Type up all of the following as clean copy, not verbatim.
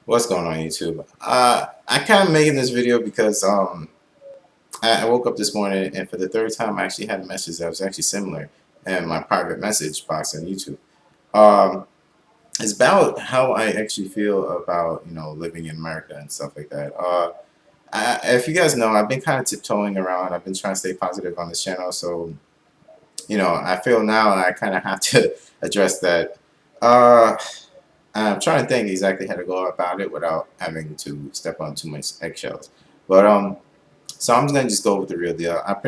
What's going on YouTube? I kind of making this video because I woke up this morning and for the third time I actually had a message that was actually similar in my private message box on YouTube. Um, it's about how I actually feel about living in America and stuff like that. If you guys know, I've been kind of tiptoeing around. I've been trying to stay positive on this channel, so I feel now I kind of have to address that. Uh, I'm trying to think exactly how to go about it without having to step on too much eggshells. But so I'm just gonna just go with the real deal. I'm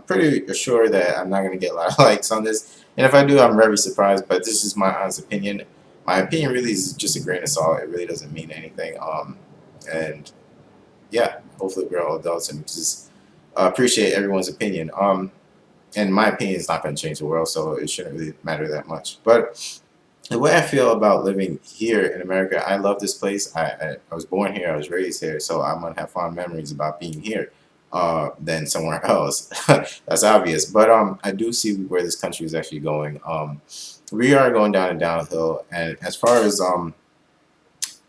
pretty sure that I'm not gonna get a lot of likes on this, and if I do, I'm very surprised. But this is my honest opinion. My opinion really is just a grain of salt. It really doesn't mean anything. And yeah, hopefully we're all adults and just appreciate everyone's opinion. And my opinion is not gonna change the world, so it shouldn't really matter that much. But the way I feel about living here in America, I love this place. I was born here, I was raised here, so I'm gonna have fond memories about being here than somewhere else. That's obvious. But I do see where this country is actually going. We are going down a downhill, and as far as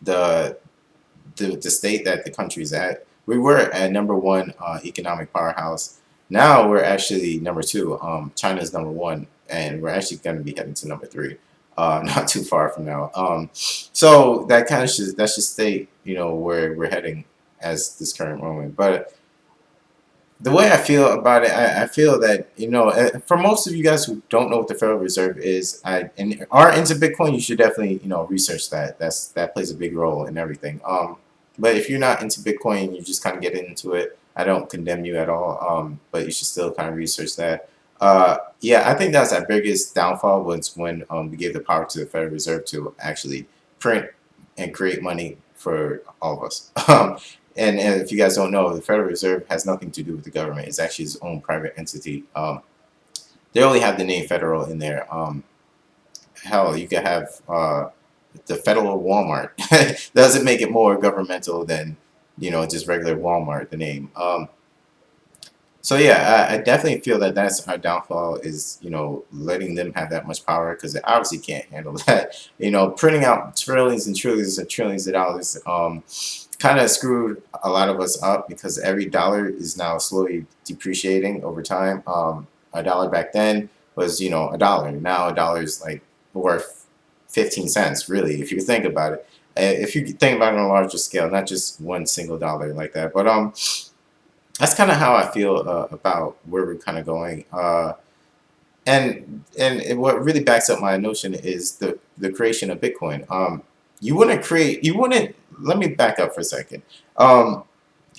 the the state that the country is at, we were at number one economic powerhouse. Now we're actually number two. China's number one, and we're actually going to be heading to number three, not too far from now. So that kind of that should state, where we're heading as this current moment. But the way I feel about it, I feel that for most of you guys who don't know what the Federal Reserve is, and are into Bitcoin, you should definitely research that. That plays a big role in everything. But if you're not into Bitcoin, you just kind of get into it. I don't condemn you at all. But you should still kind of research that. Yeah, I think that's our biggest downfall was when we gave the power to the Federal Reserve to actually print and create money for all of us. And if you guys don't know, the Federal Reserve has nothing to do with the government. It's actually its own private entity. They only have the name federal in there. Hell, you could have the federal Walmart. Doesn't make it more governmental than just regular Walmart, the name. So yeah, I definitely feel that that's our downfall is letting them have that much power because they obviously can't handle that. Printing out trillions and trillions and trillions of dollars kind of screwed a lot of us up because every dollar is now slowly depreciating over time. A dollar back then was a dollar. Now a dollar is like worth 15 cents really if you think about it. If you think about it on a larger scale, not just one single dollar like that, but that's kind of how I feel about where we're kind of going. And what really backs up my notion is the creation of Bitcoin. You wouldn't. Let me back up for a second. Um,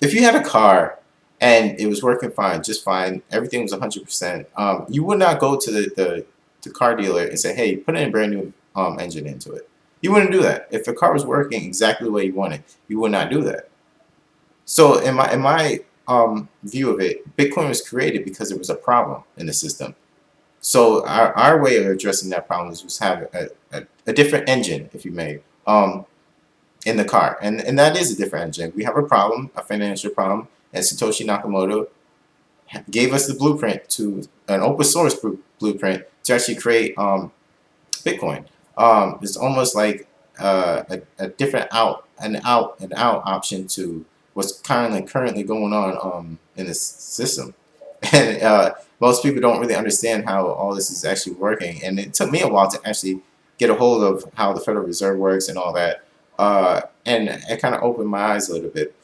if you had a car and it was working fine, just fine, everything was 100%, you would not go to the car dealer and say, "Hey, put in a brand new engine into it." You wouldn't do that. If the car was working exactly the way you wanted, you would not do that. So in my view of it, Bitcoin was created because there was a problem in the system. So our way of addressing that problem was have a different engine, if you may, in the car, and that is a different engine. We have a problem, a financial problem, and Satoshi Nakamoto gave us the blueprint to an open source blueprint to actually create Bitcoin. It's almost like a different out option to what's currently going on in this system. And most people don't really understand how all this is actually working. And it took me a while to actually get a hold of how the Federal Reserve works and all that. And it kind of opened my eyes a little bit.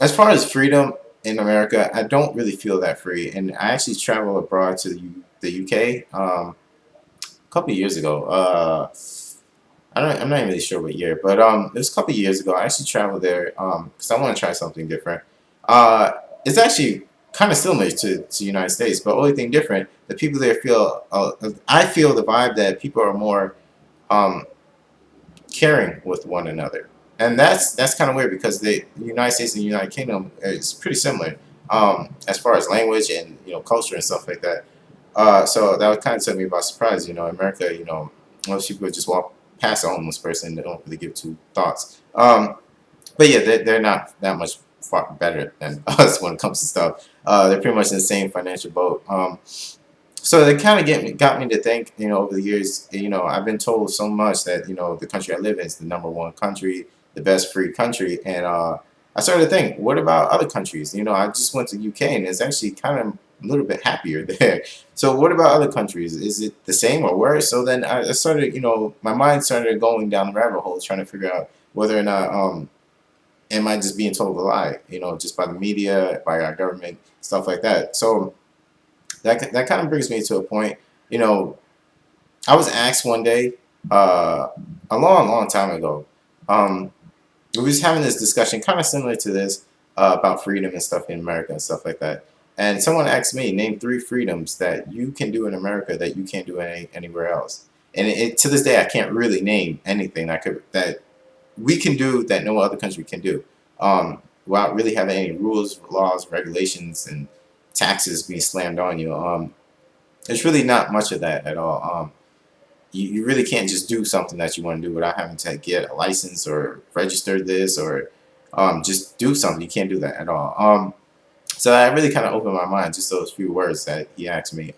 As far as freedom in America, I don't really feel that free. And I actually traveled abroad to the UK a couple of years ago. I'm not even really sure what year, but it was a couple of years ago. I actually traveled there because I want to try something different. Uh, it's actually kind of similar to the United States, but only thing different, the people there feel. I feel the vibe that people are more um, caring with one another, and that's kind of weird because the United States and the United Kingdom is pretty similar as far as language and culture and stuff like that. So that would kind of took me by surprise. America. Most people would just walk past a homeless person. They don't really give two thoughts. But yeah, they're not that much far better than us when it comes to stuff. They're pretty much in the same financial boat. So they kind of got me to think, over the years, I've been told so much that, the country I live in is the number one country. the best free country. And I started to think, what about other countries? You know, I just went to UK and it's actually kind of a little bit happier there. So what about other countries? Is it the same or worse? So then I started, you know, my mind started going down the rabbit hole trying to figure out whether or not am I just being told a lie, you know, just by the media, by our government, stuff like that. So that kind of brings me to a point, you know, I was asked one day, uh, a long time ago. Um, we was having this discussion, kind of similar to this, about freedom and stuff in America and stuff like that. And someone asked me, name three freedoms that you can do in America that you can't do anywhere else. And to this day, I can't really name anything that we can do that no other country can do, without really having any rules, laws, regulations, and taxes being slammed on you. There's really not much of that at all. You really can't just do something that you want to do without having to get a license or register this or just do something. You can't do that at all. So that really kind of opened my mind, just those few words that he asked me.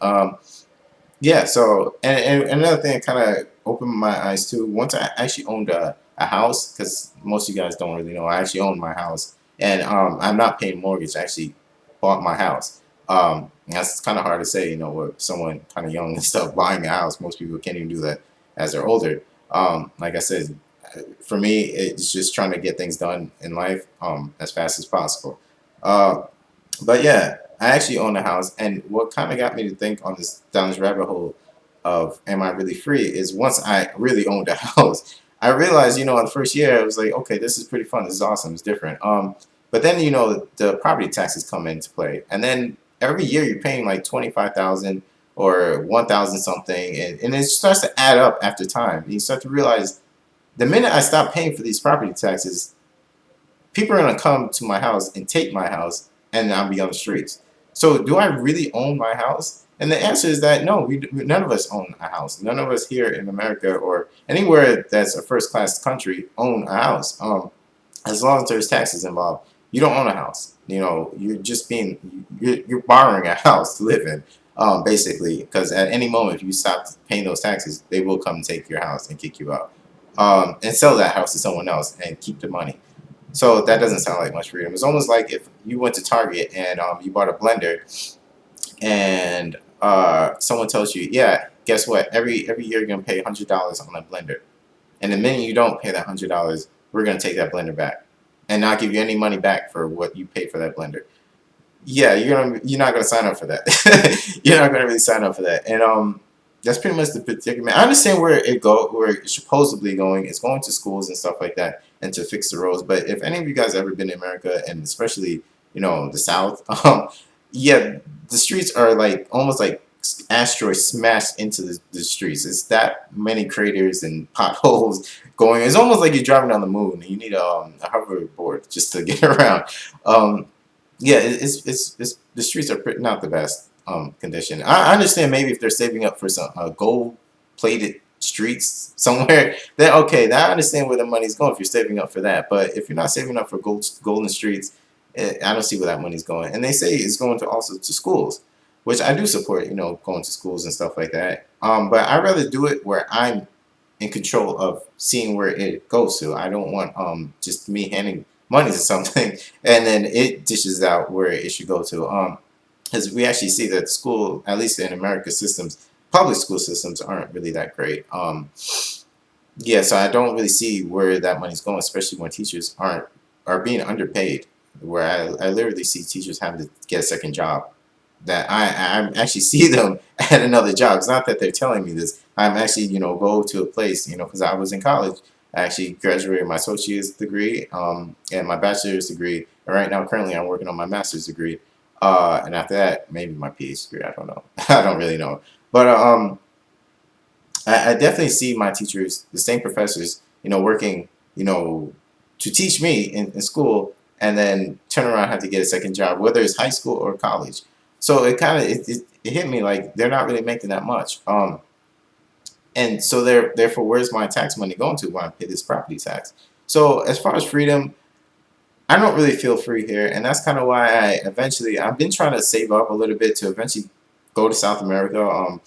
Yeah, so and another thing that kind of opened my eyes too. Once I actually owned a house, because most of you guys don't really know, I actually owned my house, and I'm not paying mortgage. I actually bought my house. That's kind of hard to say, you know, with someone kind of young and stuff buying a house. Most people can't even do that as they're older. Like I said, for me, it's just trying to get things done in life as fast as possible. Uh, but yeah, I actually own a house, and what kind of got me to think on this down this rabbit hole of am I really free is once I really owned a house, I realized, you know, in the first year I was like, okay, this is pretty fun, this is awesome, it's different. But then you know the property taxes come into play, and then every year you're paying like 25,000 or 1,000 something, and it starts to add up after time. And you start to realize the minute I stop paying for these property taxes, people are gonna come to my house and take my house, and I'll be on the streets. So, do I really own my house? And the answer is that no, none of us own a house. None of us here in America or anywhere that's a first class country own a house. As long as there's taxes involved, you don't own a house. You know, you're borrowing a house to live in, basically, because at any moment if you stop paying those taxes, they will come and take your house and kick you out, and sell that house to someone else and keep the money. So that doesn't sound like much freedom. It's almost like if you went to Target and you bought a blender, and someone tells you, yeah, guess what? Every year you're gonna pay $100 on a blender, and the minute you don't pay that $100, we're gonna take that blender back and not give you any money back for what you paid for that blender. Yeah, you're not gonna sign up for that. You're not gonna really sign up for that. And that's pretty much the predicament. I understand where it's supposedly going. It's going to schools and stuff like that, and to fix the roads. But if any of you guys ever been to America, and especially you know the South, yeah, the streets are like almost like asteroids smashed into the streets. It's that many craters and potholes going. It's almost like you're driving on the moon and you need a hoverboard just to get around. Um, yeah, it's the streets are not the best condition. I understand maybe if they're saving up for some gold plated streets somewhere, then okay, then I understand where the money's going if you're saving up for that. But if you're not saving up for golden streets, I don't see where that money's going. And they say it's going to also to schools, which I do support. You know, going to schools and stuff like that. But I'd rather do it where I'm in control of seeing where it goes to. I don't want just me handing money to something and then it dishes out where it should go to. Because we actually see that school, at least in America systems, public school systems aren't really that great. Yeah, so I don't really see where that money's going, especially when teachers are being underpaid. Where I literally see teachers having to get a second job that I actually see them at another job. It's not that they're telling me this. I'm actually, you know, go to a place, you know, because I was in college. I actually graduated my associate's degree and my bachelor's degree. And right now, currently, I'm working on my master's degree. And after that, maybe my PhD degree. I don't know. I don't really know. But I definitely see my teachers, the same professors, you know, working, you know, to teach me in school and then turn around and have to get a second job, whether it's high school or college. So it kind of it hit me like they're not really making that much. And so therefore, where's my tax money going to when I pay this property tax? So as far as freedom, I don't really feel free here, and that's kind of why I've been trying to save up a little bit to eventually go to South America.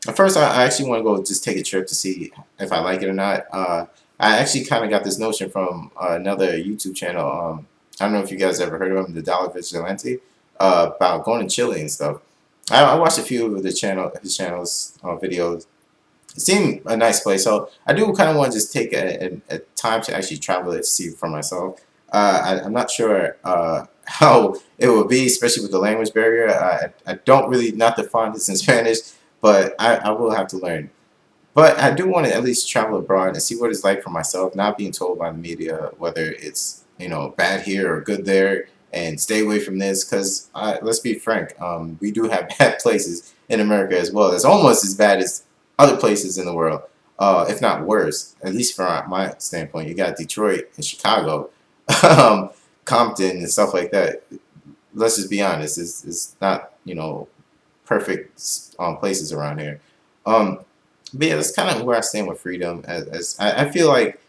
At first, I actually want to go just take a trip to see if I like it or not. I actually kind of got this notion from another YouTube channel. I don't know if you guys ever heard of him, the Dollar Vigilante, about going to Chile and stuff. I watched a few of his channel's videos. It seemed a nice place, so I do kind of want to just take a time to actually travel it to see for myself. I'm not sure how it will be, especially with the language barrier. I don't really, not the fondest in Spanish, but I will have to learn. But I do want to at least travel abroad and see what it's like for myself, not being told by the media whether it's, bad here or good there, and stay away from this. Because let's be frank, we do have bad places in America as well. It's almost as bad as other places in the world, if not worse. At least from my standpoint, you got Detroit and Chicago, um, Compton and stuff like that. Let's just be honest, it's not perfect places around here. Um, but yeah, that's kind of where I stand with freedom. As I feel like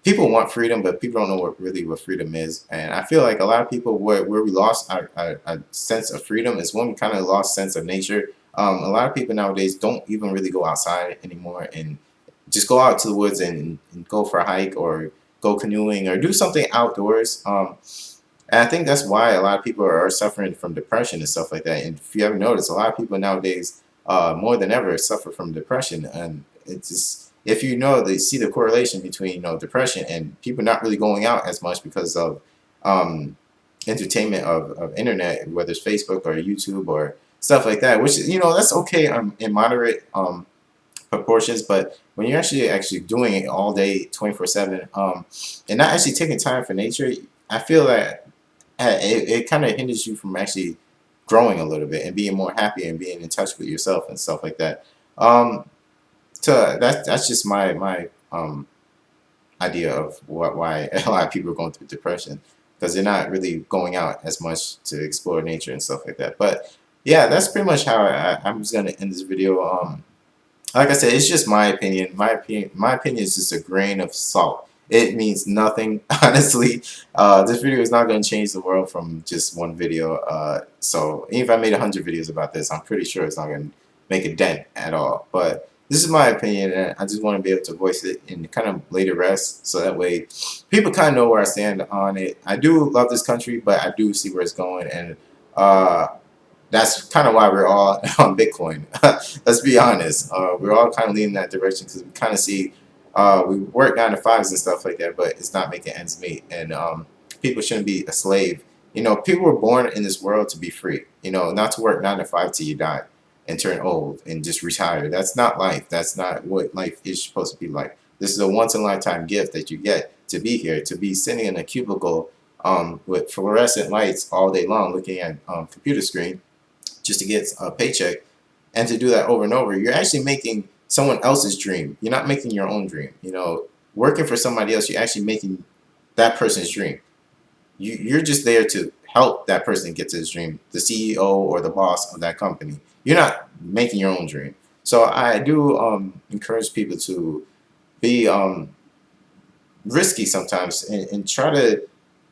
people want freedom, but people don't know what freedom is. And I feel like a lot of people where we lost our sense of freedom is when we kind of lost sense of nature. A lot of people nowadays don't even really go outside anymore and just go out to the woods and go for a hike or go canoeing or do something outdoors. And I think that's why a lot of people are suffering from depression and stuff like that. And if you haven't noticed, a lot of people nowadays, more than ever, suffer from depression. And it's just, if they see the correlation between depression and people not really going out as much because of um, entertainment of internet, whether it's Facebook or YouTube or stuff like that. Which that's okay in moderate proportions, but when you're actually doing it all day, 24/7, and not actually taking time for nature, I feel that it kind of hinders you from actually growing a little bit and being more happy and being in touch with yourself and stuff like that. Um, that's just my idea of why a lot of people are going through depression because they're not really going out as much to explore nature and stuff like that. But yeah, that's pretty much how I'm just gonna end this video. Like I said, it's just my opinion. My opinion is just a grain of salt. It means nothing, honestly. This video is not going to change the world from just one video. So even if I made 100 videos about this, I'm pretty sure it's not going to make a dent at all. But this is my opinion, and I just want to be able to voice it and kind of lay to rest, so that way people kind of know where I stand on it. I do love this country, but I do see where it's going, and uh, that's kind of why we're all on Bitcoin. Let's be honest. We're all kind of leaning that direction because we kind of see we work 9 to 5s and stuff like that, but it's not making ends meet. And people shouldn't be a slave. People were born in this world to be free. Not to work 9 to 5 till you die and turn old and just retire. That's not life. That's not what life is supposed to be like. This is a once in a lifetime gift that you get to be here, to be sitting in a cubicle with fluorescent lights all day long, looking at computer screen just to get a paycheck, and to do that over and over, you're actually making someone else's dream. You're not making your own dream. Working for somebody else, you're actually making that person's dream. You're just there to help that person get to his dream, the CEO or the boss of that company. You're not making your own dream. So I do encourage people to be risky sometimes and try to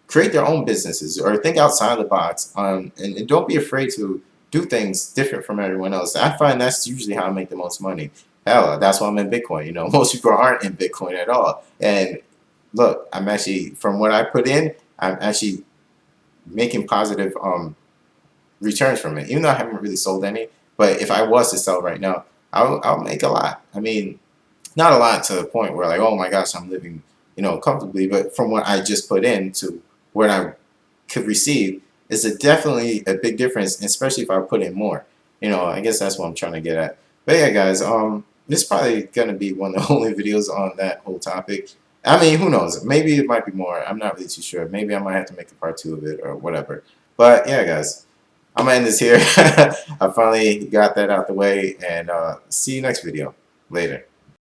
create their own businesses or think outside the box, and don't be afraid to do things different from everyone else. I find that's usually how I make the most money. Hell, that's why I'm in Bitcoin. Most people aren't in Bitcoin at all. And look, I'm actually, from what I put in, I'm actually making positive returns from it, even though I haven't really sold any. But if I was to sell right now, I'll make a lot. I mean, not a lot to the point where like, oh my gosh, I'm living, comfortably. But from what I just put in to what I could receive, is definitely a big difference, especially if I put in more. I guess that's what I'm trying to get at. But yeah, guys, this is probably gonna be one of the only videos on that whole topic. I mean, who knows? Maybe it might be more. I'm not really too sure. Maybe I might have to make a part 2 of it or whatever. But yeah, guys, I'm gonna end this here. I finally got that out the way, and see you next video. Later.